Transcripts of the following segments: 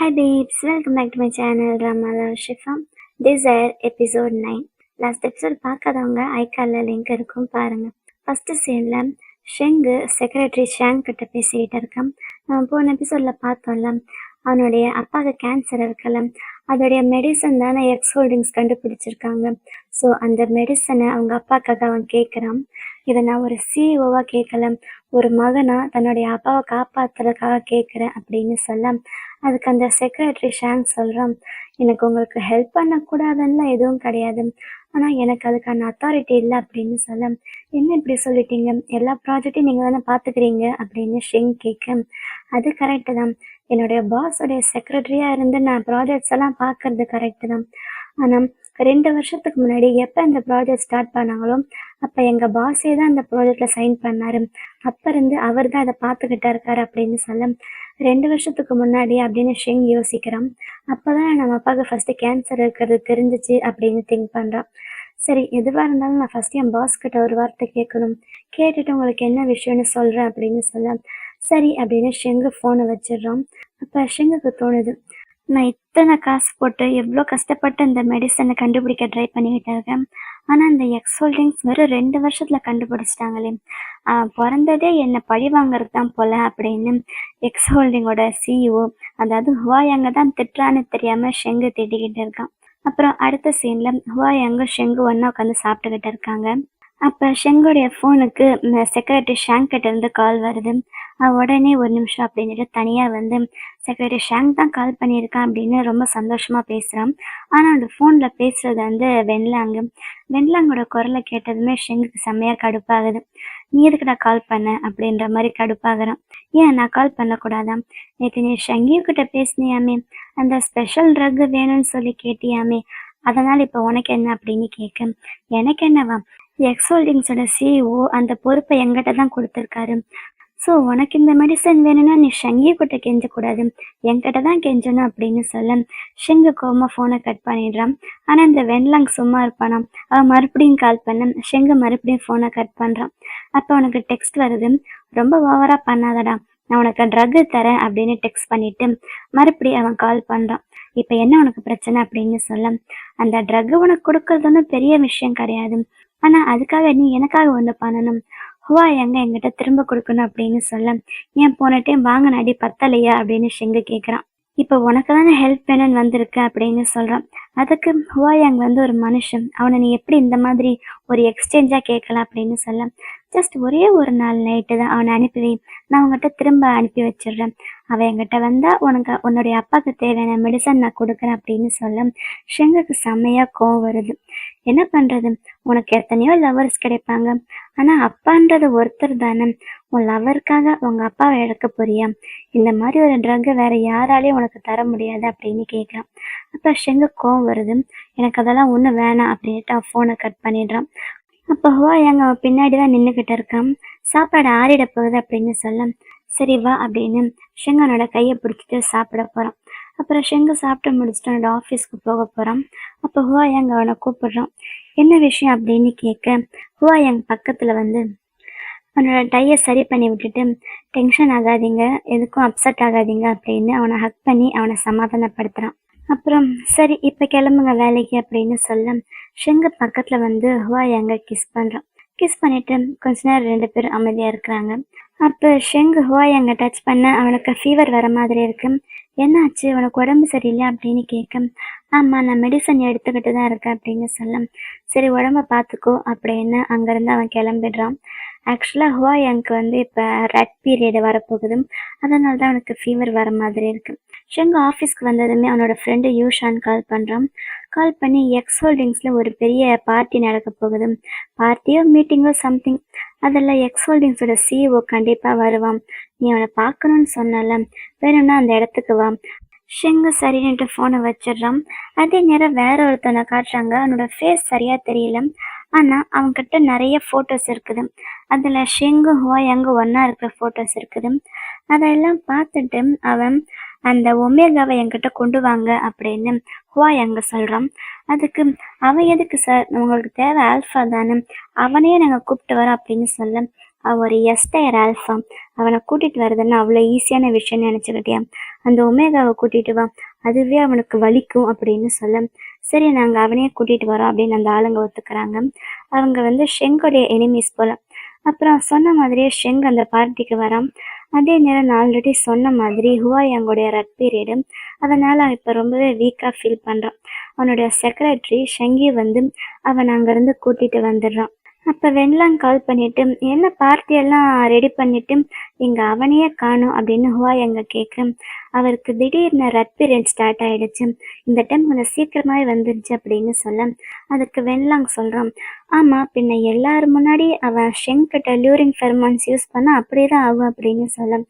Hi babes, welcome back to my channel Drama Love Shifa. Desire episode 9. Last episode பார்க்காதவங்க ஐகார்டில் link இருக்கும் பாருங்க. First சீனில் ஷெங்கு secretary ஷாங் கிட்ட பேசிக்கிட்டு இருக்கான். நம்ம போன எபிசோடில் பார்த்தோம்ல, அவனுடைய அப்பாவுக்கு கேன்சர் இருக்கல, அதோடைய மெடிசன் தானே எக்ஸ் ஹோல்டிங்ஸ் கண்டுபிடிச்சிருக்காங்க. ஸோ அந்த மெடிசனை அவங்க அப்பாக்காக அவன் கேட்குறான். இதை நான் ஒரு சிஇஓவாக கேட்கல, ஒரு மகனா தன்னுடைய அப்பாவை காப்பாற்றுறதுக்காக கேட்குறேன் அப்படின்னு சொல்ல, அதுக்கு அந்த செக்ரட்டரி ஷாங் சொல்கிறான், எனக்கு உங்களுக்கு ஹெல்ப் பண்ணக்கூடாதுன்னு எதுவும் கிடையாது, ஆனால் எனக்கு அதுக்கான அத்தாரிட்டி இல்லை அப்படின்னு சொல்ல, என்ன இப்படி சொல்லிட்டீங்க, எல்லா ப்ராஜெக்டையும் நீங்கள் தானே பார்த்துக்கிறீங்க அப்படின்னு ஷெங் கேட்க, அது கரெக்டு தான், என்னுடைய பாஸோடைய செக்ரட்டரியாக இருந்து நான் ப்ராஜெக்ட்ஸ் எல்லாம் பார்க்கறது கரெக்டு தான். ஆனால் 2 வருஷத்துக்கு முன்னாடி எப்போ இந்த ப்ராஜெக்ட் ஸ்டார்ட் பண்ணாங்களோ அப்போ எங்கள் பாஸே தான் அந்த ப்ராஜெக்டில் சைன் பண்ணார், அப்போ இருந்து அவர் தான் அதை பார்த்துக்கிட்டா இருக்காரு அப்படின்னு சொல்ல, 2 வருஷத்துக்கு முன்னாடி அப்படின்னு ஷெங் யோசிக்கிறான். அப்போ தான் நம்ம அப்பாவுக்கு ஃபஸ்ட்டு கேன்சர் இருக்கிறது தெரிஞ்சிச்சு அப்படின்னு திங்க் பண்ணுறான். சரி, எதுவாக இருந்தாலும் நான் ஃபஸ்ட்டு என் பாஸ் கிட்ட ஒரு வார்த்தை கேட்கணும், கேட்டுட்டு உங்களுக்கு என்ன விஷயம்னு சொல்கிறேன் அப்படின்னு சொல்ல, சரி அப்படின்னு ஷெங்கு ஃபோனை வச்சிடுறான். அப்போ ஷெங்குக்கு தோணுது, நான் இத்தனை காசு போட்டு எவ்வளோ கஷ்டப்பட்டு இந்த மெடிசனை கண்டுபிடிக்க ட்ரை பண்ணிக்கிட்டு இருக்கேன், ஆனால் இந்த எக்ஸ் ஹோல்டிங்ஸ் வெறும் 2 வருஷத்தில் கண்டுபிடிச்சிட்டாங்களே, பிறந்ததே என்னை பழி வாங்குறது தான் போல அப்படின்னு எக்ஸ் ஹோல்டிங்கோட சிஇஓ, அதாவது ஹுவாயாங்க தான் திட்டுறான்னு தெரியாமல் ஷெங்கு திட்டிக்கிட்டு இருக்கான். அப்புறம் அடுத்த சீனில் ஹுவாயாங்க ஷெங்கு ஒன்றா உட்காந்து சாப்பிட்டுக்கிட்டு இருக்காங்க. அப்போ ஷெங்குடைய ஃபோனுக்கு செக்ரட்டரி ஷாங் கிட்ட இருந்து கால் வருது. உடனே ஒரு நிமிஷம் அப்படின்ட்டு தனியாக வந்து செக்ரட்டரி ஷாங் தான் கால் பண்ணியிருக்கான் அப்படின்னு ரொம்ப சந்தோஷமாக பேசுகிறான். ஆனால் அந்த ஃபோனில் பேசுகிறது வந்து வெண்லாங்கோட குரலை கேட்டதுமே ஷெங்குக்கு செம்மையாக கடுப்பாகுது. நீ எதுக்குடா கால் பண்ண அப்படின்ற மாதிரி கடுப்பாகிறான். ஏன் நான் கால் பண்ணக்கூடாதா, நேற்று நீ ஷங்கியூக்கிட்ட பேசினியாமே, அந்த ஸ்பெஷல் ட்ரக் வேணும்னு சொல்லி கேட்டியாமே, அதனால் இப்போ உனக்கு என்ன அப்படின்னு கேட்க, எனக்கு என்னவா, எக்ஸ் ஹோல்டிங்ஸோட சிஇஓ அந்த பொறுப்பை எங்கிட்ட தான் கொடுத்துருக்காரு, ஸோ உனக்கு இந்த மெடிசன் வேணும்னா நீ ஷங்கியூ கிட்ட கெஞ்சக்கூடாது, என்கிட்ட தான் கெஞ்சணும் அப்படின்னு சொல்ல ஷெங்கு கோமா ஃபோனை கட் பண்ணிடுறான். ஆனால் இந்த வெண்லாங் சும்மா இருப்பானா, அவன் மறுபடியும் கால் பண்ண ஷெங்கு மறுபடியும் ஃபோனை கட் பண்ணுறான். அப்போ அவனுக்கு டெக்ஸ்ட் வருது, ரொம்ப ஓவராக பண்ணாதடா, நான் உனக்கு ட்ரக்கு தரேன் அப்படின்னு டெக்ஸ்ட் பண்ணிட்டு மறுபடியும் அவன் கால் பண்ணுறான். இப்போ என்ன உனக்கு பிரச்சனை அப்படின்னு சொல்ல, அந்த ட்ரக்கு உனக்கு கொடுக்கறது ஒன்றும் பெரிய விஷயம் கிடையாது, ஆனால் அதுக்காக நீ எனக்காக ஒன்று பண்ணணும், ஹுவாயாங்க என்கிட்ட திரும்ப கொடுக்கணும் அப்படின்னு சொல்ல, ஏன் போன டைம் வாங்கின அடி பத்தலையா அப்படின்னு ஷெங்கு கேட்குறான். இப்போ உனக்கு தானே ஹெல்ப் வேணும்னு வந்திருக்கு அப்படின்னு சொல்கிறான். அதுக்கு ஹுவாயாங் வந்து ஒரு மனுஷன், அவனை நீ எப்படி இந்த மாதிரி ஒரு எக்ஸ்சேஞ்சாக கேட்கலாம் அப்படின்னு சொல்ல, ஜஸ்ட் ஒரே ஒரு நாள் நைட்டு தான் அவனை அனுப்பி, நான் உங்கள்கிட்ட திரும்ப அனுப்பி வச்சிடுறேன், அவன் என்கிட்ட வந்தால் உன்னுடைய அப்பாவுக்கு தேவையான மெடிசன் நான் கொடுக்குறேன் அப்படின்னு சொல்ல ஷெங்குக்கு செம்மையாக கோவம் வருது. என்ன பண்ணுறது, உனக்கு எத்தனையோ லவர்ஸ் கிடைப்பாங்க, ஆனால் அப்பான்றது ஒருத்தர் தானே, உன் லவருக்காக உங்கள் அப்பாவை இழக்க போறியா, இந்த மாதிரி ஒரு ட்ரக்கை வேற யாராலையும் உனக்கு தர முடியாது அப்படின்னு கேட்குறான். அப்போ ஷெங்கு கோவம் வருது, எனக்கு அதெல்லாம் ஒன்றும் வேணாம் அப்படின்ட்டு அவன் ஃபோனை கட் பண்ணிடுறான். அப்போ ஹுவாயாங் அவன் பின்னாடி தான் நின்றுக்கிட்டு இருக்கான். சாப்பாடு ஆறிட போகுது அப்படின்னு சொல்ல, சரி வா அப்படின்னு ஷெங்கு அவனோட கையை பிடிச்சிட்டு சாப்பிட போகிறான். அப்புறம் ஷெங்கு சாப்பிட்டு முடிச்சுட்டு அவனோட ஆஃபீஸ்க்கு போக போகிறான். அப்போ ஹுவாயாங் அவனை கூப்பிடுறான். என்ன விஷயம் அப்படின்னு கேட்க, ஹுவாயாங் பக்கத்தில் வந்து அவனோட டையை சரி பண்ணி விட்டுட்டு, டென்ஷன் ஆகாதீங்க, எதுக்கும் அப்செட் ஆகாதீங்க அப்படின்னு அவனை ஹக் பண்ணி அவனை சமாதானப்படுத்துகிறான். அப்புறம் சரி இப்போ கிளம்புங்க வேலைக்கு அப்படின்னு சொல்ல ஷெங்கு பக்கத்தில் வந்து ஹுவாயாங்க கிஸ் பண்ணுறான். கிஸ் பண்ணிவிட்டு கொஞ்ச நேரம் 2 பேரும் அமைதியாக இருக்கிறாங்க. அப்போ ஷெங்கு ஹுவாயாங்க டச் பண்ண அவனுக்கு ஃபீவர் வர மாதிரி இருக்கு. என்னாச்சு, உனக்கு உடம்பு சரியில்லை அப்படின்னு கேட்க, ஆமாம் நான் மெடிசன் எடுத்துக்கிட்டு தான் இருக்கேன் அப்படின்னு சொல்ல, சரி உடம்ப பார்த்துக்கோ அப்படின்னு அங்கேருந்து அவன் கிளம்பிடுறான். ஆக்சுவலாக ஹுவாயாங்க்கு வந்து இப்போ ரெட் பீரியட் வரப்போகுது, அதனால தான் அவனுக்கு ஃபீவர் வர மாதிரி இருக்குது. ஷெங்கு ஆஃபீஸ்க்கு வந்ததுமே அவனோட ஃப்ரெண்டு யூஷான் கால் பண்ணுறான். கால் பண்ணி எக்ஸ் ஹோல்டிங்ஸில் ஒரு பெரிய பார்ட்டி நடக்க போகுது, பார்ட்டியோ மீட்டிங்கோ சம்திங், அதில் எக்ஸ் ஹோல்டிங்ஸோட சிஇஓ கண்டிப்பாக வருவான், நீ அவனை பார்க்கணுன்னு சொன்னால, வேணும்னா அந்த இடத்துக்கு வா. ஷெங்கு சரின்னுட்டு ஃபோனை வச்சிடுறான். அதே நேரம் வேற ஒருத்தனை காட்டுறாங்க, அவனோட ஃபேஸ் சரியாக தெரியல, ஆனால் அவன்கிட்ட நிறைய ஃபோட்டோஸ் இருக்குது, அதில் ஷெங்கு ஹுவாயாங்கு ஒன்றா இருக்கிற ஃபோட்டோஸ் இருக்குது. அதெல்லாம் பார்த்துட்டு அவன் அந்த ஒமேகாவை என்கிட்ட கொண்டு வாங்க அப்படின்னு ஹுவாயாங்க சொல்கிறான். அதுக்கு அவன் எதுக்கு சார், உங்களுக்கு தேவை ஆல்ஃபா தானே, அவனையே நாங்கள் கூப்பிட்டு வரோம் அப்படின்னு சொல்ல, ஒரு எஸ்டயர் ஆல்ஃபா அவனை கூட்டிட்டு வர்றதுன்னு அவ்வளோ ஈஸியான விஷயம்னு நினச்சிக்கிட்டியா? அந்த ஒமேகாவை கூட்டிட்டு வா, அதுவே அவனுக்கு வலிக்கும் அப்படின்னு சொல்ல, சரி நாங்கள் அவனையே கூட்டிட்டு வரோம் அப்படின்னு அந்த ஆளுங்க ஒத்துக்கிறாங்க. அவங்க ஷெங்கோடைய எனிமீஸ் போல. அப்புறம் சொன்ன மாதிரியே ஷெங் அந்த பார்ட்டிக்கு வரான். அதே நேரம் நான் ஆல்ரெடி சொன்ன மாதிரி ஹுவாயாங்கோடைய ரெட் பீரியடு, அதனால இப்போ ரொம்பவே வீக்காக ஃபீல் பண்ணுறான். அவனுடைய செக்ரட்டரி ஷெங்கி அவனை அங்கேருந்து கூட்டிட்டு வந்துடுறான். அப்போ வெண்லாங் கால் பண்ணிட்டு, என்ன பார்ட்டியெல்லாம் ரெடி பண்ணிட்டு இங்கே அவனையே காணும் அப்படின்னு ஹுவாயாங்க கேட்க, அவருக்கு திடீர்னு ரெட் பீரியட் ஸ்டார்ட் ஆயிடுச்சு, இந்த டைம் கொஞ்சம் சீக்கிரமாகவே வந்துருச்சு அப்படின்னு சொல்ல, அதுக்கு வெண்லாங் சொல்கிறான், ஆமாம் பின்ன எல்லாரும் முன்னாடி அவன் ஷெங் கிட்ட லியூரின் ஃபெர்மான்ஸ் யூஸ் பண்ணால் அப்படியே தான் ஆகும் அப்படின்னு சொல்ல,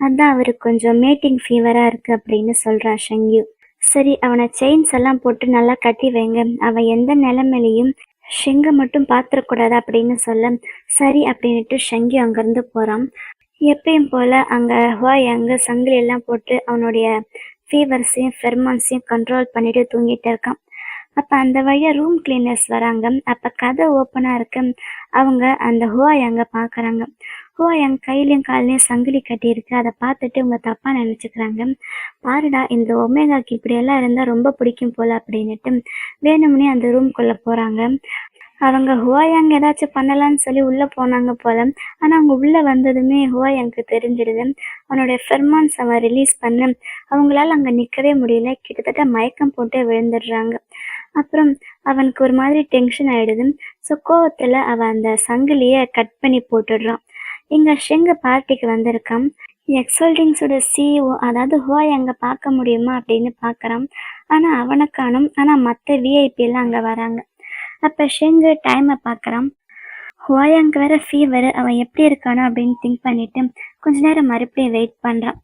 அதான் அவருக்கு கொஞ்சம் மேட்டிங் ஃபீவராக இருக்குது அப்படின்னு சொல்கிறான் ஷெங்யூ. சரி அவனை செயின்ஸ் எல்லாம் போட்டு நல்லா கட்டி வைங்க, அவன் எந்த நிலைமையிலையும் ஷெங்கை மட்டும் பார்த்துடக்கூடாது அப்படின்னு சொல்ல, சரி அப்படின்ட்டு ஷெங்கி அங்கேருந்து போகிறான். எப்பயும் போல் அங்கே ஹுவாயாங்கு சங்கிலி எல்லாம் போட்டு அவனுடைய ஃபீவர்ஸையும் ஃபெர்மான்ஸையும் கண்ட்ரோல் பண்ணிட்டு தூங்கிட்டு இருக்கான். அப்போ அந்த வழியாக ரூம் கிளீனர்ஸ் வராங்க. அப்போ கதை ஓப்பனாக இருக்கு. அவங்க அந்த ஹுவாயாங்க பார்க்குறாங்க. ஹுவாயாங் கையிலையும் காலையும் சங்கிலி கட்டியிருக்கு. அதை பார்த்துட்டு இவங்க தப்பாக நினச்சிக்கிறாங்க. பாருடா இந்த ஒமேகாக்கு இப்படியெல்லாம் இருந்தால் ரொம்ப பிடிக்கும் போல் அப்படின்ட்டு வேணும்னே அந்த ரூம்குள்ளே போகிறாங்க. அவங்க ஹுவாயாங் ஏதாச்சும் பண்ணலான்னு சொல்லி உள்ளே போனாங்க போல. ஆனால் அவங்க உள்ளே வந்ததுமே ஹுவாயாங்க்கு தெரிஞ்சிடுது. அவனுடைய ஃபெர்மான்ஸ் அவன் ரிலீஸ் பண்ண அவங்களால அங்கே நிற்கவே முடியல. கிட்டத்தட்ட மயக்கம் போட்டு விழுந்துடுறாங்க. அப்புறம் அவனுக்கு ஒரு மாதிரி டென்ஷன் ஆகிடுது. ஸோ கோவத்தில் அவன் அந்த சங்கிலியை கட் பண்ணி போட்டுடுறான். இங்கே ஷெங்க பார்ட்டிக்கு வந்திருக்கான். எக்ஸோல்டிங்ஸோட சிஇஓ அதாவது ஹுவாயாங்க பார்க்க முடியுமா அப்படின்னு பார்க்குறான். ஆனால் அவனை காணும். ஆனால் மற்ற விஐபியெல்லாம் அங்கே வராங்க. அப்போ ஷெங்கு டைமை பார்க்குறான். ஹுவாயாங்க்கு வேற ஃபீவர், அவன் எப்படி இருக்கானோ அப்படின்னு திங்க் பண்ணிட்டு கொஞ்ச நேரம் மறுபடியும் வெயிட் பண்ணுறான்.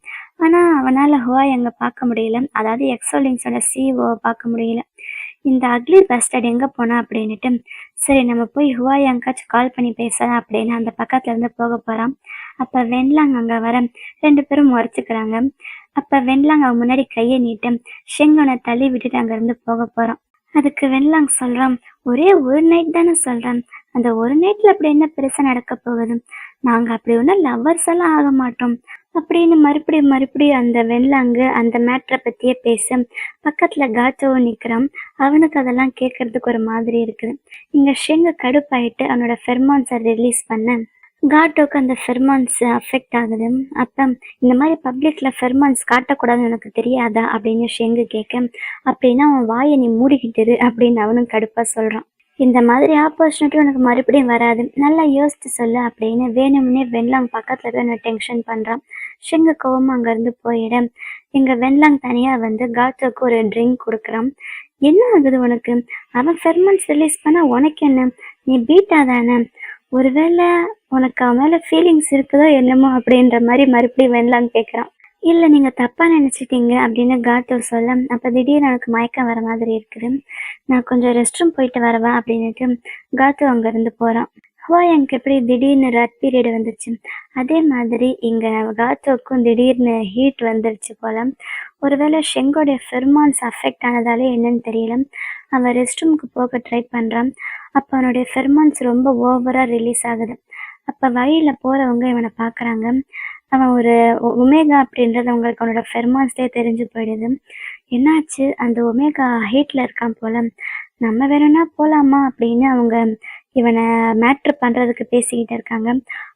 ஆனால் அவனால் ஹுவாயாங்க பார்க்க முடியல, அதாவது எக்ஸோலிங்ஸோட சிஇஓவை பார்க்க முடியல. இந்த அக்லி பஸ்டர்ட் எங்கே போனா அப்படின்ட்டு, சரி நம்ம போய் ஹுவாயாங்காச்சும் கால் பண்ணி பேசலாம் அப்படின்னு அந்த பக்கத்துலேருந்து போக போகிறான். அப்போ வெண்லாங் அங்கே வர 2 பேரும் முறைச்சிக்கிறாங்க. அப்போ வெண்லாங் அவன் முன்னாடி கையை நீட்டு ஷெங்கனை தள்ளி விட்டுட்டு அங்கேருந்து போக போகிறான். அதுக்கு வெண்லாங் சொல்கிறான், ஒரே ஒரு நைட் தானே சொல்கிறேன், அந்த ஒரு நைட்டில் அப்படி என்ன பெருசாக நடக்க போகுது, நாங்கள் அப்படி ஒன்றும் லவ்வர்ஸ் எல்லாம் ஆக மாட்டோம் அப்படின்னு மறுபடியும் அந்த வெண்லாங்கு அந்த மேட்ரை பற்றியே பேச பக்கத்தில் காச்சோவும் நிற்கிறான். அவனுக்கு அதெல்லாம் கேட்கறதுக்கு ஒரு மாதிரி இருக்குது. இங்கே ஷெங்கு கடுப்பாயிட்டு அவனோட ஃபெர்மான்ஸை ரிலீஸ் பண்ண காட்டோக்கு அந்த ஃபெர்மான்ஸ் அஃபெக்ட் ஆகுது. அப்போ இந்த மாதிரி பப்ளிக்கில் ஃபெர்மான்ஸ் காட்டக்கூடாதுன்னு எனக்கு தெரியாதா அப்படின்னு ஷெங்கு கேட்க, அப்படின்னா அவன் வாயை நீ மூடிக்கிட்டுரு அப்படின்னு அவனும் கடுப்பாக சொல்கிறான். இந்த மாதிரி ஆப்பர்ச்சுனிட்டி உனக்கு மறுபடியும் வராது, நல்லா யோசிச்சு சொல்லு அப்படின்னு வேணும்னே வெண்லாங் பக்கத்தில் போய் நான் டென்ஷன் பண்ணுறான். ஷெங்கு கோவமாக அங்கேருந்து போயிட எங்கள் வெண்லாங் தனியாக காட்டோக்கு ஒரு ட்ரிங்க் கொடுக்குறான். என்ன ஆகுது உனக்கு, அவன் ஃபெர்மான்ஸ் ரிலீஸ் பண்ணால் உனக்கு என்ன, நீ பீட்டா தானே, ஒருவேளை உனக்கு அவன் மேலே ஃபீலிங்ஸ் இருக்குதோ என்னமோ அப்படின்ற மாதிரி மறுபடியும் வெண்லாங் கேட்குறான். இல்லை நீங்கள் தப்பாக நினச்சிட்டீங்க அப்படின்னு காட்டோ சொல்ல, அப்போ திடீர்னு எனக்கு மயக்கம் வர மாதிரி இருக்குது, நான் கொஞ்சம் ரெஸ்ட் ரூம் போயிட்டு வரவா அப்படின்ட்டு காட்டோ அங்கேருந்து போகிறான். ஹுவாயாங்க்கு எப்படி திடீர்னு ரெட் பீரியட் வந்துருச்சு, அதே மாதிரி இங்கே காட்டோக்கும் திடீர்னு ஹீட் வந்துருச்சு போல். ஒருவேளை ஷெங்கோடைய ஃபெர்மான்ஸ் அஃபெக்ட் ஆனதாலே என்னன்னு தெரியல, அவன் ரெஸ்ட் ரூமுக்கு போக ட்ரை பண்ணுறான். அப்போ அவனுடைய ஃபெர்மான்ஸ் ரொம்ப ஓவராக ரிலீஸ் ஆகுது. அப்போ வழியில் போகிறவங்க இவனை பார்க்குறாங்க. அவன் ஒரு ஒமேகா அப்படின்றது அவங்களுக்கு அவனோட ஃபெர்மான்ஸ்லேயே தெரிஞ்சு போயிடுது. என்னாச்சு, அந்த ஒமேகா ஹீட்டில் இருக்கான் போல், நம்ம வேணும்னா போகலாமா அப்படின்னு அவங்க இவனை மேட்ரு பண்ணுறதுக்கு பேசிக்கிட்டு இருக்காங்க.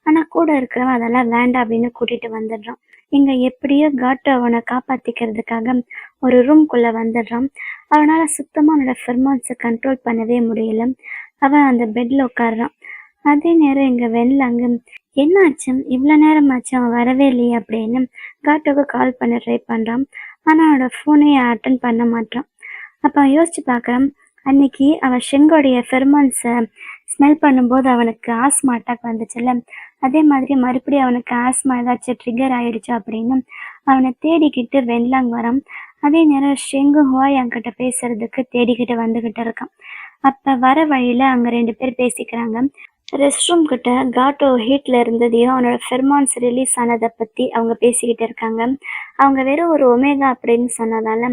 ஆனால் கூட இருக்கிறவன் அதெல்லாம் வேண்டாம் அப்படின்னு கூட்டிகிட்டு வந்துடுறான். இங்கே எப்படியோ காட்டோ அவனை காப்பாற்றிக்கிறதுக்காக ஒரு ரூம்குள்ளே வந்துடுறான். அவனால் சுத்தமாக அவனோட ஃபெர்மான்ஸை கண்ட்ரோல் பண்ணவே முடியல. அவன் அந்த பெட்டில் உட்காடுறான். அதே நேரம் இங்கே வெண்லாங்கு, என்னாச்சு இவ்வளோ நேரமாச்சு அவன் வரவே இல்லையே அப்படின்னு காட்டோக்கு கால் பண்ண ட்ரை பண்ணுறான். ஆனால் அவனோட ஃபோனையே அட்டன் பண்ண மாட்டான். அப்போ அவன் யோசிச்சு பார்க்குறான், அன்னைக்கு அவன் ஷெங்கோடைய ஃபெர்மான்ஸை ஸ்மெல் பண்ணும்போது அவனுக்கு ஆஸ்மா அட்டாக் வந்துச்சுல்ல, அதே மாதிரி மறுபடியும் அவனுக்கு ஆஸ்மா ஏதாச்சும் ட்ரிகர் ஆயிடுச்சு அப்படின்னு அவனை தேடிக்கிட்டு வெண்லாங் வரான். அதே நேரம் ஷெங்கு ஹுவாயாங்கிட்ட பேசுறதுக்கு தேடிக்கிட்டு வந்துக்கிட்டு இருக்கான். அப்போ வர வழியில் அங்கே 2 பேர் பேசிக்கிறாங்க. ரெஸ்ட் ரூம் கிட்ட காட்டோ ஹீட்ல இருந்ததையும் அவனோட ஃபெர்மான்ஸ் ரிலீஸ் ஆனதை பத்தி அவங்க பேசிக்கிட்டு இருக்காங்க. அவங்க வெறும் ஒரு ஒமேகா அப்படின்னு சொன்னதால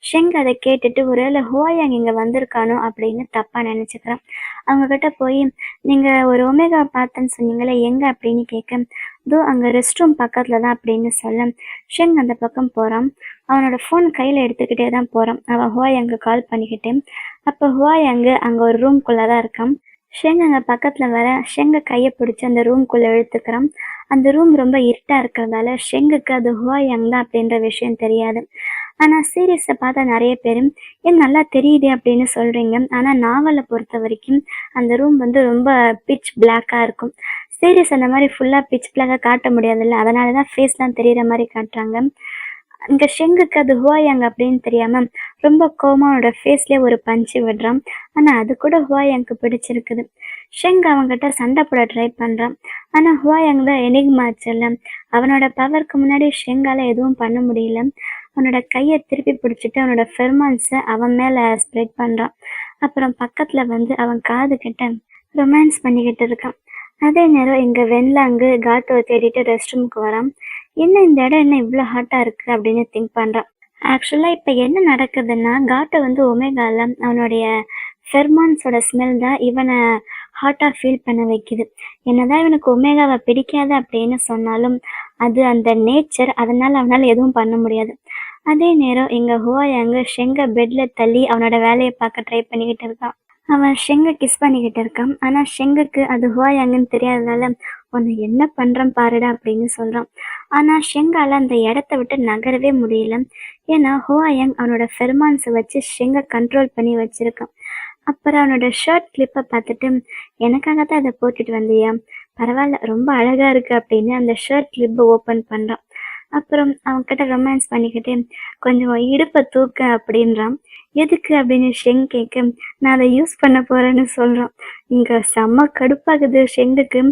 ஷெங் அதை கேட்டுட்டு ஒருவேளை ஹுவாயாங் இங்க வந்திருக்கானோ அப்படின்னு தப்பா நினைச்சுக்கிறான். அவங்க கிட்ட போய் நீங்க ஒரு ஒமேகா பார்த்தேன்னு சொன்னீங்களே எங்க அப்படின்னு கேட்க, தோ அங்க ரெஸ்ட் ரூம் பக்கத்துல தான் அப்படின்னு சொல்ல ஷெங் அந்த பக்கம் போறான். அவனோட ஃபோன் கையில எடுத்துக்கிட்டே தான் போறான். அவன் ஹுவாயாங்கு கால் பண்ணிக்கிட்டு. அப்போ ஹுவாயாங்கு அங்க ஒரு ரூம்குள்ளதான் இருக்கான். ஷெங் அங்க பக்கத்துல வர ஷெங்க கையை பிடிச்சி அந்த ரூம்குள்ள இழுத்துக்கிறான். அந்த ரூம் ரொம்ப இருட்டா இருக்கிறதால ஷெங்குக்கு அது ஹுவாயாங் தான் அப்படின்ற விஷயம் தெரியாது. ஆனா சீரியஸை பார்த்தா நிறைய பேர் ஏன் நல்லா தெரியுது அப்படின்னு சொல்றீங்க. ஆனா நாவலை பொறுத்த வரைக்கும் அந்த ரூம் வந்து ரொம்ப பிட்ச் பிளாக்கா இருக்கும். சீரியஸ் அந்த மாதிரி ஃபுல்லா பிட்ச் பிளாக்கா காட்ட முடியாதுல்ல, அதனாலதான் ஃபேஸ்லாம் தெரியற மாதிரி காட்டுறாங்க. இங்க ஷெங்குக்கு அது ஹுவாயாங் அப்படின்னு தெரியாம ரொம்ப கோவமா அவனோட ஃபேஸ்லயே ஒரு பஞ்சு விடுறான். ஆனா அது கூட ஹுவாயாங்க்கு பிடிச்சிருக்குது. ஷெங் அவன்கிட்ட சண்டை போட ட்ரை பண்றான். ஆனா ஹுவாயாங் தான் எனிக்மா ஆச்சுல்ல, அவனோட பவருக்கு முன்னாடி ஷெங்கால எதுவும் பண்ண முடியல. அவனோட கையை திருப்பி பிடிச்சிட்டு அவனோட ஃபெர்மான்ஸை அவன் மேல ஸ்ப்ரெட் பண்றான். அப்புறம் பக்கத்துல வந்து அவன் காது கிட்ட ரொமான்ஸ் பண்ணிக்கிட்டு இருக்கான். அதே நேரம் இங்க வெண்லாங்கு காட்டோவை தேடிட்டு ரெஸ்ட் ரூமுக்கு வரான். என்ன இந்த இடம் என்ன இவ்வளோ ஹாட்டா இருக்கு அப்படின்னு திங்க் பண்றான். ஆக்சுவலா இப்ப என்ன நடக்குதுன்னா காட்டோ வந்து ஒமேகால அவனுடைய ஃபெர்மான்ஸோட ஸ்மெல் தான் இவனை ஹாட்டா ஃபீல் பண்ண வைக்குது. என்னதான் இவனுக்கு ஒமேகாவை பிடிக்காது அப்படின்னு சொன்னாலும் அது அந்த நேச்சர், அதனால அவனால எதுவும் பண்ண முடியாது. அதே நேரம் இங்க ஹுவாயாங்கு ஷெங்க பெட்ல தள்ளி அவனோட வேலையை பார்க்க ட்ரை பண்ணிக்கிட்டு இருக்கான். அவன் ஷெங்க கிஸ் பண்ணிக்கிட்டு இருக்கான். ஆனா ஷெங்குக்கு அது ஹுவாயாங்குன்னு தெரியாததால உன்னை என்ன பண்றான் பாருடா அப்படின்னு சொல்றான். ஆனா ஷெங்கால அந்த இடத்த விட்டு நகரவே முடியல. ஏன்னா ஹுவாயாங் அவனோட ஃபெர்மான்ஸை வச்சு ஷெங்க கண்ட்ரோல் பண்ணி வச்சிருக்கான். அப்புறம் அவனோட ஷர்ட் கிளிப்பை பார்த்துட்டு எனக்காக தான் அதை போட்டுட்டு வந்தியா, பரவாயில்ல ரொம்ப அழகா இருக்கு அப்படின்னு அந்த ஷர்ட் கிளிப்பை ஓப்பன் பண்றான். அப்புறம் அவன்கிட்ட ரொமான்ஸ் பண்ணிக்கிட்டு கொஞ்சம் இடுப்பை தூக்க அப்படின்றான். எதுக்கு அப்படின்னு ஷெங் கேட்க நான் அதை யூஸ் பண்ண போறேன்னு சொல்றான். இங்க செம்ம கடுப்பாகுது ஷெங்குக்கு.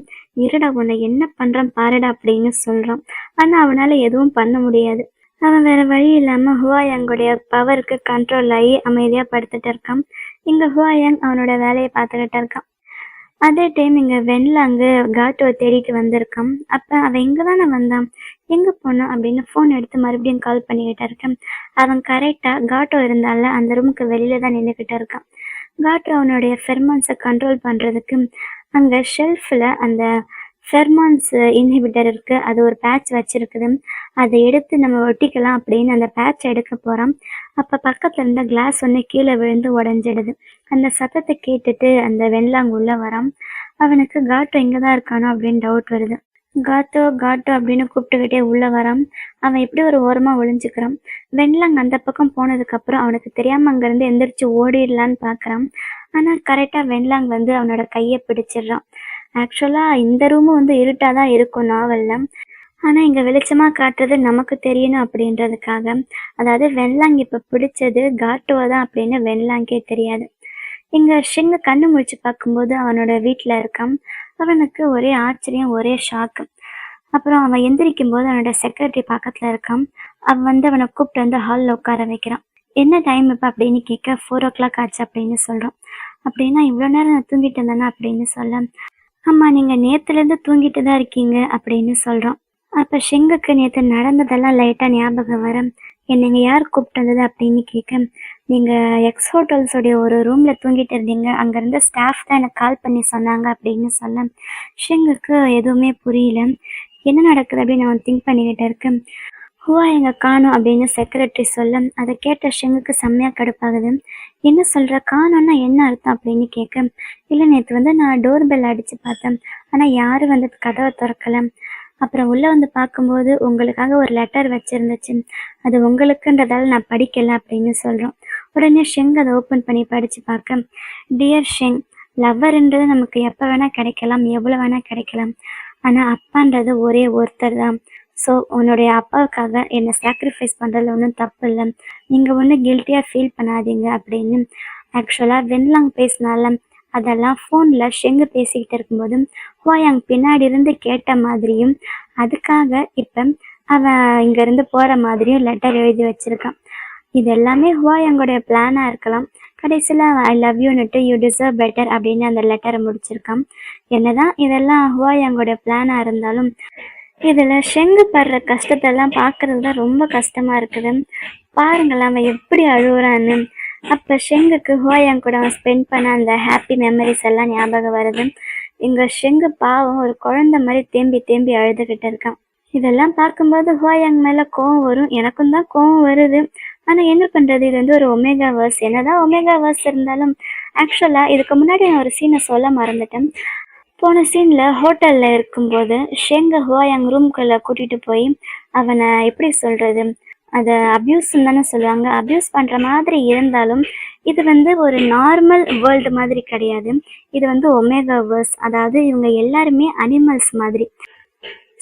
இருடா உன்னை என்ன பண்றான் பாருடா அப்படின்னு சொல்றான். ஆனா அவனால எதுவும் பண்ண முடியாது. அவன் வேற வழி இல்லாம ஹுவாயாங்குடைய பவருக்கு கண்ட்ரோல் ஆகி அமைதியா படுத்துட்டு இருக்கான். இங்க ஹுவாயாங் அவனோட வேலையை பார்த்துக்கிட்டு இருக்கான். அதே டைம் இங்க வெண்லாங்கு காட்டோவை தேடிட்டு வந்திருக்கான். அப்ப அவன் இங்கதானே வந்தான், எங்க போனான் அப்படின்னு போன் எடுத்து மறுபடியும் கால் பண்ணிக்கிட்டு இருக்கேன். அவன் கரெக்டா காட்டோ இருந்தால அந்த ரூமுக்கு வெளியில தான் நின்றுக்கிட்டு இருக்கான். காட்டோ அவனுடைய ஃபெர்மான்ஸை கண்ட்ரோல் பண்றதுக்கு அங்க ஷெல்ஃப்ல அந்த ஃபெர்மான்ஸ் இன்ஹிபிட்டர் இருக்கு, அது ஒரு பேட்ச் வச்சிருக்குது. அதை எடுத்து நம்ம ஒட்டிக்கலாம் அப்படின்னு அந்த பேட்ச் எடுக்க போறான். அப்ப பக்கத்துல இருந்த கிளாஸ் ஒன்று கீழே விழுந்து உடஞ்சிடுது. அந்த சத்தத்தை கேட்டுட்டு அந்த வெண்லாங் உள்ள வரான். அவனுக்கு காட்டோ இங்கதான் இருக்கானோ அப்படின்னு டவுட் வருது. காட்டோ காட்டோ அப்படின்னு கூப்பிட்டுக்கிட்டே உள்ள வரான். அவன் எப்படி ஒரு ஓரமா ஒளிஞ்சுக்கிறான். வெண்லாங் அந்த பக்கம் போனதுக்கு அப்புறம் அவனுக்கு தெரியாம அங்க இருந்து எந்திரிச்சு ஓடிடலான்னு பாக்குறான். ஆனா கரெக்டா வெண்லாங் வந்து அவனோட கையை பிடிச்சிடுறான். ஆக்சுவலா இந்த ரூமும் வந்து இருட்டாதான் இருக்கும் நாவல்ல. ஆனா இங்க வெளிச்சமா காட்டுறது நமக்கு தெரியணும் அப்படின்றதுக்காக, அதாவது வெண்லாங் இப்ப பிடிச்சது காட்டுவா தான் அப்படின்னு வெண்லாங்கே தெரியாது. இங்க ஷெங்க கண்ணு முழிச்சு பார்க்கும்போது அவனோட வீட்டுல இருக்கான். அவனுக்கு ஒரே ஆச்சரியம், ஒரே ஷாக்கு. அப்புறம் அவன் எந்திரிக்கும் போது அவனோட செக்ரட்டரி பக்கத்துல இருக்கான். அவன் வந்து அவனை கூப்பிட்டு வந்து ஹாலில் உட்கார வைக்கிறான். என்ன டைம் இப்போ அப்படின்னு கேட்க 4 o'clock ஆச்சு அப்படின்னு சொல்றான். அப்படின்னா இவ்வளோ நேரம் நான் தூங்கிட்டு இருந்தேனா அப்படின்னு சொல்ல, ஆமா நீங்க நேத்துல இருந்து தூங்கிட்டு தான் இருக்கீங்க அப்படின்னு சொல்றான். அப்ப ஷெங்குக்கு நேத்து நடந்ததெல்லாம் லைட்டா ஞாபகம் வர, என்னங்க யார் கூப்பிட்டு வந்தது அப்படின்னு கேட்க, நீங்க எக்ஸ் ஹோட்டல்ஸோடைய ஒரு ரூம்ல தூங்கிட்டு இருந்தீங்க, அங்க இருந்த ஸ்டாஃப் தான் எனக்கு கால் பண்ணி சொன்னாங்க அப்படின்னு சொல்ல ஷெங்குக்கு எதுவுமே புரியல. என்ன நடக்குது அப்படின்னு அவன் திங்க் பண்ணிக்கிட்டு இருக்கேன். ஹுவா எங்க காணோம் அப்படின்னு செக்ரட்டரி சொல்ல அதை கேட்ட ஷெங்குக்கு செம்மையா கடுப்பாகுது. என்ன சொல்ற, காணோம்னா என்ன அர்த்தம் அப்படின்னு கேட்க, இல்லை நேற்று வந்து நான் டோர் பெல் அடிச்சு பார்த்தேன், ஆனா யாரும் வந்து கதவை திறக்கல. அப்புறம் உள்ள வந்து பார்க்கும்போது உங்களுக்காக ஒரு லெட்டர் வச்சிருந்துச்சு, அது உங்களுக்குன்றதால நான் படிக்கல அப்படின்னு சொல்றோம். உடனே ஷெங் அதை ஓப்பன் பண்ணி படிச்சு பார்க்க, டியர் ஷெங், லவ்வர்ன்றது நமக்கு எப்போ வேணா கிடைக்கலாம், எவ்வளோ வேணா கிடைக்கலாம், ஆனா அப்பான்றது ஒரே ஒருத்தர் தான். ஸோ உன்னுடைய அப்பாவுக்காக என்னை சாக்ரிஃபைஸ் பண்ணுறதுல ஒன்றும் தப்பு இல்லை, நீங்கள் ஒன்றும் கில்ட்டியாக ஃபீல் பண்ணாதீங்க அப்படின்னு. ஆக்சுவலாக வெண்லாங் பேசினால அதெல்லாம் ஃபோனில் ஷெங்கு பேசிக்கிட்டு இருக்கும்போதும் ஹுவாயாங் பின்னாடி இருந்து கேட்ட மாதிரியும், அதுக்காக இப்போ அவன் இங்கேருந்து போகிற மாதிரியும் லெட்டர் எழுதி வச்சிருக்கான். இது எல்லாமே ஹுவாயாங்கோடைய பிளானாக இருக்கலாம். கடைசியில் ஐ லவ் யூன்னுட்டு யூ டிசர்வ் பெட்டர் அப்படின்னு அந்த லெட்டரை முடிச்சிருக்கான். என்னதான் இதெல்லாம் ஹுவாயாங்கோட பிளானாக இருந்தாலும் இதில் ஷெங்கு படுற கஷ்டத்தெல்லாம் பார்க்கறது தான் ரொம்ப கஷ்டமாக இருக்குது. பாருங்களேன் அவன் எப்படி அழுகுறான்னு. அப்போ ஷெங்குக்கு ஹுவாயாங் கூட அவன் ஸ்பெண்ட் பண்ண அந்த ஹாப்பி மெமரிஸ் எல்லாம் ஞாபகம் வருது. இங்கே ஷெங்கு பாவம் ஒரு குழந்தை மாதிரி தேம்பி தேம்பி அழுதுகிட்டு இருக்கான். இதெல்லாம் பார்க்கும்போது ஹுவாயாங் மேலே கோவம் வரும், எனக்கும் தான் கோவம் வருது. ஆனால் என்ன பண்ணுறது, இது வந்து ஒரு ஒமேகா வேர்ஸ். என்னதான் ஒமேகா வேர்ஸ் இருந்தாலும் ஆக்சுவலாக இதுக்கு முன்னாடி நான் ஒரு சீனை சொல்ல மறந்துட்டேன். போன சீனில் ஹோட்டலில் இருக்கும்போது ஷெங்கை ஹுவாயாங் ரூம்குள்ளே கூட்டிகிட்டு போய் அவனை எப்படி சொல்கிறது, அதை அப்யூஸ்ன்னு தானே சொல்லுவாங்க. அப்யூஸ் பண்ணுற மாதிரி இருந்தாலும் இது வந்து ஒரு நார்மல் வேர்ல்டு மாதிரி கிடையாது. இது வந்து ஒமேகா வேர்ஸ், அதாவது இவங்க எல்லாருமே அனிமல்ஸ் மாதிரி.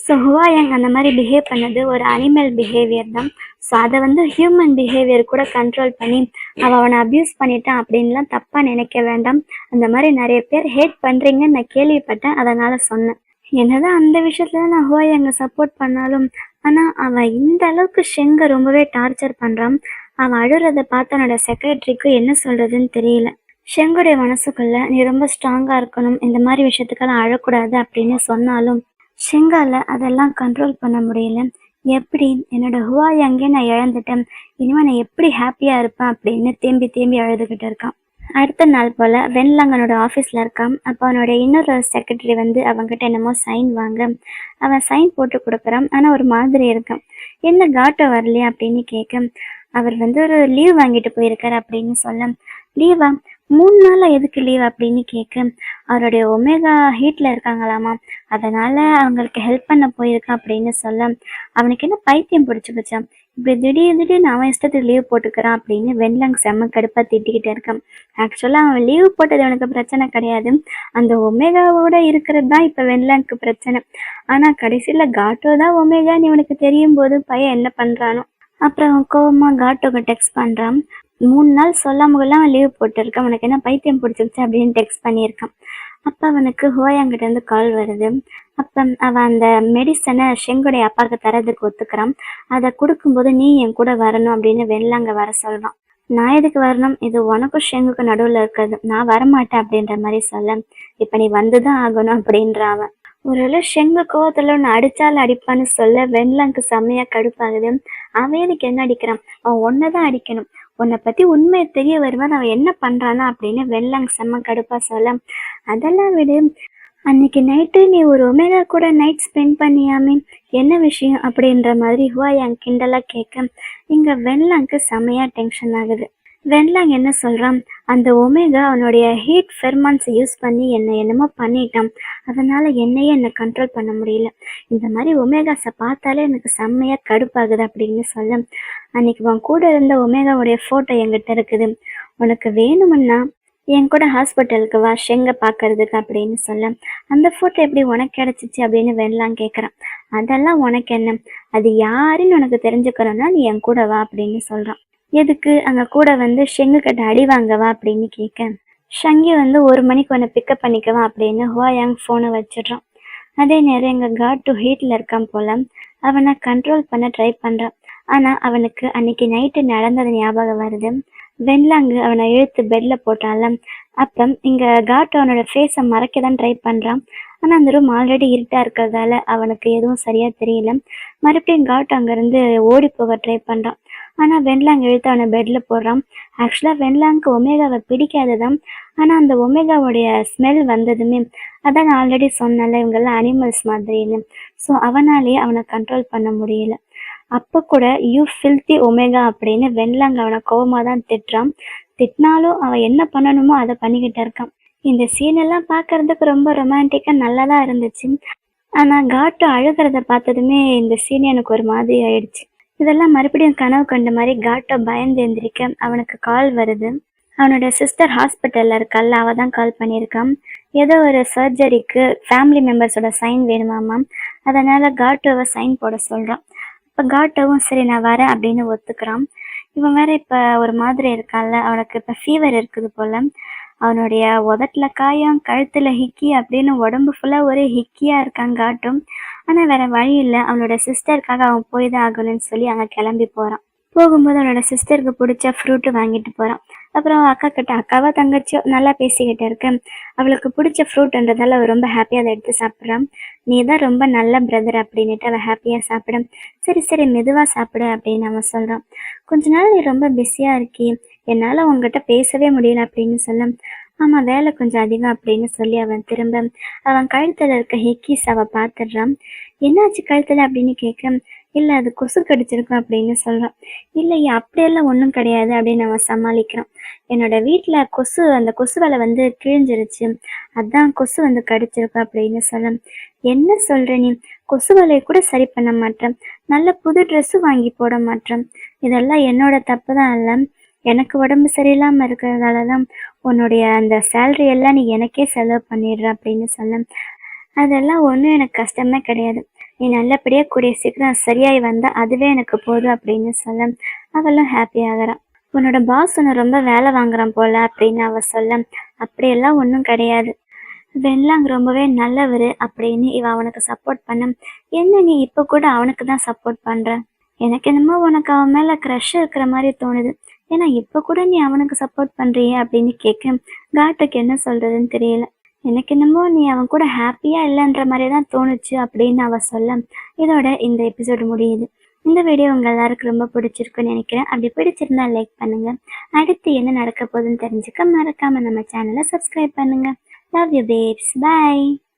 ஸோ ஹுவாயாங் அந்த மாதிரி பிஹேவ் பண்ணது ஒரு அனிமல் பிஹேவியர் தான். ஸோ அதை வந்து ஹியூமன் பிஹேவியர் கூட கண்ட்ரோல் பண்ணி அவனை அப்யூஸ் பண்ணிட்டான் அப்படின்லாம் தப்பாக நினைக்க வேண்டாம். அந்த மாதிரி நிறைய பேர் ஹேட் பண்ணுறீங்கன்னு நான் கேள்விப்பட்டேன், அதனால் சொன்னேன். என்னதான் அந்த விஷயத்துல நான் ஹுவாயாங்க சப்போர்ட் பண்ணாலும் ஆனால் அவன் இந்த அளவுக்கு ஷெங்கை ரொம்பவே டார்ச்சர் பண்ணுறான். அவன் அழுறதை பார்த்து அவனோட செக்ரட்டரிக்கு என்ன சொல்கிறதுன்னு தெரியல. ஷெங்குடைய மனசுக்குள்ள நீ ரொம்ப ஸ்ட்ராங்காக இருக்கணும், இந்த மாதிரி விஷயத்துக்கெல்லாம் அழக்கூடாது அப்படின்னு சொன்னாலும் ஷெங்கால அதெல்லாம் கண்ட்ரோல் பண்ண முடியல. எப்படி என்னோட ஹுவாயாங்கே நான் இழந்துட்டேன், இனிமேல் நான் எப்படி ஹாப்பியாக இருப்பேன் அப்படின்னு தேம்பி தேம்பி அழுதுகிட்டு இருக்கான். அடுத்த நாள் போல் வென்லாங்கனோட ஆஃபீஸில் இருக்கான். அப்போ அவனோட இன்னொரு செக்ரட்டரி வந்து அவங்ககிட்ட என்னமோ சைன் வாங்க அவன் சைன் போட்டு கொடுக்குறான். ஆனால் ஒரு மாதிரி இருக்கான். என்ன காட்டோ வரலையா அப்படின்னு கேட்க அவர் வந்து ஒரு லீவ் வாங்கிட்டு போயிருக்காரு அப்படின்னு சொல்ல, லீவா 3 நாளாக எதுக்கு லீவ் அப்படின்னு கேட்க அவருடைய ஒமேகா ஹீட்டில் இருக்காங்களாமா, அதனால் அவங்களுக்கு ஹெல்ப் பண்ண போயிருக்கான் அப்படின்னு சொல்ல அவனுக்கு என்ன பைத்தியம் பிடிச்சி போச்சான், இப்படி திடீர்னு அவன் இஷ்டத்துக்கு லீவ் போட்டுக்கிறான் அப்படின்னு வென்லாங் செம்ம கடுப்பாக திட்டிக்கிட்டே இருக்கான். ஆக்சுவலாக அவன் லீவ் போட்டது அவனுக்கு பிரச்சனை கிடையாது, அந்த ஒமேகாவோட இருக்கிறது தான் இப்போ வென்லாங்க்கு பிரச்சனை. ஆனால் கடைசியில் காட்டோ தான் ஒமேகான்னு இவனுக்கு தெரியும் போது பையன் என்ன பண்ணுறானோ. அப்புறம் அவன் கோவமாக காட்டோக்கு டெக்ஸ்ட் பண்ணுறான். 3 நாள் சொல்லாமலாம் அவன் லீவ் போட்டிருக்கான், அவனுக்கு என்ன பைத்தியம் பிடிச்சிருச்சு அப்படின்னு டெக்ஸ்ட் பண்ணியிருக்கான். அப்போ அவனுக்கு ஹுவாயாங்கிட்டேருந்து கால் வருது. அப்போ அவன் அந்த மெடிசனை ஷெங்குடைய அப்பாவுக்கு தரதுக்கு ஒத்துக்கிறான். அதை கொடுக்கும்போது நீ என் கூட வரணும் அப்படின்னு வென்லாங்க வர சொல்கிறான். நான் எதுக்கு வரணும், இது உனக்கும் ஷெங்குக்கு நடுவில் இருக்கிறது, நான் வரமாட்டேன் அப்படின்ற மாதிரி சொல்ல இப்போ நீ வந்து தான் ஆகணும் அப்படின்ற அவன். ஒருவேளை ஷெங்கு கோவத்தில் ஒன்று அடித்தாலும் அடிப்பான்னு சொல்ல வென்லாங்க்கு செம்மையாக கடுப்பாகுது. அவன் எதுக்கு என்ன அடிக்கிறான், அவன் ஒன்றை தான் அடிக்கணும், உன்னை பற்றி உண்மையை தெரிய வருவான், அவன் என்ன பண்ணுறானா அப்படின்னு வென்லாங் செம்ம கடுப்பாக சொல்ல, அதெல்லாம் விடு, அன்னைக்கு நைட்டு நீ ஒரு ஒமேகா கூட நைட் ஸ்பெண்ட் பண்ணியாமே, என்ன விஷயம் அப்படின்ற மாதிரி ஹுவாயாங் கிண்டலாக கேட்க இங்கே வென்லாங்க்கு செம்மையாக டென்ஷன் ஆகுது. வென்லாங் என்ன சொல்கிறான், அந்த ஒமேகா அவனுடைய ஹீட் ஃபெர்மான்ஸை யூஸ் பண்ணி என்னமோ பண்ணிட்டான், அதனால் என்னை கண்ட்ரோல் பண்ண முடியல, இந்த மாதிரி ஒமேகாஸை பார்த்தாலே எனக்கு செம்மையாக கடுப்பாகுது அப்படின்னு சொல்ல, அன்னைக்கு உன் கூட இருந்த ஒமேகாவுடைய ஃபோட்டோ என்கிட்ட இருக்குது, உனக்கு வேணுமுன்னா என் கூட ஹாஸ்பிட்டலுக்கு வா ஷெங்கை பார்க்கறதுக்கு அப்படின்னு சொல்ல, அந்த ஃபோட்டோ எப்படி உனக்கு கிடச்சிச்சு அப்படின்னு வென்லாங் கேட்குறான். அதெல்லாம் உனக்கு என்ன, அது யாருன்னு உனக்கு தெரிஞ்சுக்கிறோன்னா நீ என் கூட வா அப்படின்னு சொல்கிறான். எதுக்கு, அங்கே கூட வந்து ஷெங்கு கிட்ட அடி வாங்கவா அப்படின்னு கேட்க ஷங்கி வந்து 1 மணிக்கு உன்னை பிக்கப் பண்ணிக்கவா அப்படின்னு ஹுவாயாங் ஃபோனை வச்சிடுறான். அதே நேரம் எங்கள் காட்டு ஹீட்டில் இருக்கான் போல், அவனை கண்ட்ரோல் பண்ண ட்ரை பண்ணுறான். ஆனால் அவனுக்கு அன்னைக்கு நைட்டு நடந்தது ஞாபகம் வருது. வென்லாங்கு அவனை இழுத்து பெட்டில் போட்டான்ல, அப்போ இங்கே காட்டு அவனோட ஃபேஸை மறைக்க தான் ட்ரை பண்ணுறான். ஆனால் அந்த ரூம் ஆல்ரெடி இருட்டாக இருக்கிறதால அவனுக்கு எதுவும் சரியாக தெரியல. மறுபடியும் காட்டு அங்கேருந்து ஓடி போக ட்ரை பண்ணுறான். ஆனால் வென்லாங் இழுத்து அவனை பெட்டில் போடுறான். ஆக்சுவலாக வென்லாங்க்கு ஒமேகாவை பிடிக்காது தான், ஆனால் அந்த ஒமேகாவுடைய ஸ்மெல் வந்ததுமே, அதான் நான் ஆல்ரெடி சொன்னல இவங்கெல்லாம் அனிமல்ஸ் மாதிரின்னு, ஸோ அவனாலேயே அவனை கண்ட்ரோல் பண்ண முடியல. அப்போ கூட யூ ஃபில்தி ஒமேகா அப்படின்னு வென்லாங் அவனை கோவமாக தான் திட்டுறான். திட்டினாலும் அவன் என்ன பண்ணணுமோ அதை பண்ணிக்கிட்டு இருக்கான். இந்த சீனெல்லாம் பார்க்கறதுக்கு ரொம்ப ரொமான்டிக்காக நல்லா தான் இருந்துச்சு. ஆனால் காட்டு அழுகிறத பார்த்ததுமே இந்த சீன் எனக்கு ஒரு மாதிரி ஆயிடுச்சு. இதெல்லாம் மறுபடியும் கனவு கண்ட மாதிரி காட்டை பயந்து எந்திரிக்க அவனுக்கு கால் வருது. அவனோட சிஸ்டர் ஹாஸ்பிட்டலில் இருக்கால, அவள் தான் கால் பண்ணியிருக்கான். ஏதோ ஒரு சர்ஜரிக்கு ஃபேமிலி மெம்பர்ஸோட சைன் வேணுமாம்மா, அதனால் காட்டோவை சைன் போட சொல்கிறான். இப்போ காட்டோவும் சரி நான் வரேன் அப்படின்னு ஒத்துக்கிறான். இவன் வேற இப்போ ஒரு மாதிரி இருக்கான்ல, அவனுக்கு இப்போ ஃபீவர் இருக்குது போல். அவனுடைய உதட்டில் காயம், கழுத்தில் ஹிக்கி அப்படின்னு உடம்பு ஃபுல்லாக ஒரே ஹிக்கியாக இருக்கான் காட்டும். ஆனால் வேற வழி இல்லை, அவனோட சிஸ்டருக்காக அவன் போய் தான் ஆகணும்னு சொல்லி அங்கே கிளம்பி போகிறான். போகும்போது அவனோட சிஸ்டருக்கு பிடிச்ச ஃப்ரூட்டு வாங்கிட்டு போகிறான். அப்புறம் அவ அக்கா கிட்ட அக்காவா தங்கச்சியோ நல்லா பேசிக்கிட்டு இருக்கேன். அவளுக்கு பிடிச்ச ஃப்ரூட்ன்றதால அவ ரொம்ப ஹாப்பியாக அதை எடுத்து சாப்பிட்றான். நீ தான் ரொம்ப நல்ல பிரதர் அப்படின்னுட்டு அவள் ஹாப்பியாக சாப்பிடும். சரி சரி மெதுவாக சாப்பிடு அப்படின்னு அவன் சொல்கிறான். கொஞ்ச நாள் நீ ரொம்ப பிஸியாக இருக்கி, என்னால் உங்ககிட்ட பேசவே முடியல அப்படின்னு சொல்ல, ஆமாம் வேலை கொஞ்சம் அதிகம் அப்படின்னு சொல்லி அவன் திரும்ப அவன் கழுத்தில் இருக்க ஹிக்கீஸ் அவள் பார்த்துடுறான். என்னாச்சு கழுத்தில் அப்படின்னு கேட்க, இல்லை அது கொசு கடிச்சிருக்கும் அப்படின்னு சொல்கிறான். இல்லையே அப்படியெல்லாம் ஒன்றும் கிடையாது அப்படின்னு அவன் சமாளிக்கிறான். என்னோட வீட்டில் அந்த கொசு வலை வந்து கிழிஞ்சிருச்சு, அதான் கொசு வந்து கடிச்சிருக்கும் அப்படின்னு சொல்ல, என்ன சொல்கிற நீ? கொசு வலையை கூட சரி பண்ண மாட்டேன், நல்ல புது ட்ரெஸ்ஸும் வாங்கி போட மாட்டேன், இதெல்லாம் என்னோட தப்பு தான் இல்லை, எனக்கு உடம்பு சரியில்லாமல் இருக்கிறதால தான் உன்னுடைய அந்த சேலரி எல்லாம் நீ எனக்கே செலவு பண்ணிடுற அப்படின்னு சொல்ல, அதெல்லாம் ஒன்றும் எனக்கு கஷ்டமே கிடையாது, நீ நல்லபடியாக கூடிய சீக்கிரம் சரியாகி வந்தால் அதுவே எனக்கு போதும் அப்படின்னு சொல்ல அவளும் ஹாப்பி ஆகிறான். உன்னோட பாஸ் உன்னை ரொம்ப வேலை வாங்குறான் போல அப்படின்னு அவ சொல்ல, அப்படியெல்லாம் ஒன்றும் கிடையாது, வெண்லாங் ரொம்பவே நல்லவர் அப்படின்னு இவ அவனுக்கு சப்போர்ட் பண்ண, என்ன நீ இப்போ கூட அவனுக்கு தான் சப்போர்ட் பண்ணுற? எனக்கு என்னமோ உனக்கு அவன் மேலே க்ரஷ் இருக்கிற மாதிரி தோணுது, ஏன்னா இப்போ கூட நீ அவனுக்கு சப்போர்ட் பண்ணுறியே அப்படின்னு கேட்க காட்டுக்கு என்ன சொல்கிறதுன்னு தெரியல. எனக்கு என்னமோ நீ அவன் கூட ஹாப்பியாக இல்லைன்ற மாதிரி தான் தோணுச்சு அப்படின்னு அவ சொல்ல, இதோட இந்த எபிசோடு முடியுது. இந்த வீடியோ உங்கள் எல்லாருக்கும் ரொம்ப பிடிச்சிருக்குன்னு நினைக்கிறேன். அப்படி பிடிச்சிருந்தா லைக் பண்ணுங்கள். அடுத்து என்ன நடக்க போகுதுன்னு தெரிஞ்சுக்க மறக்காமல் நம்ம சேனலை சப்ஸ்கிரைப் பண்ணுங்கள். Love you babes. Bye.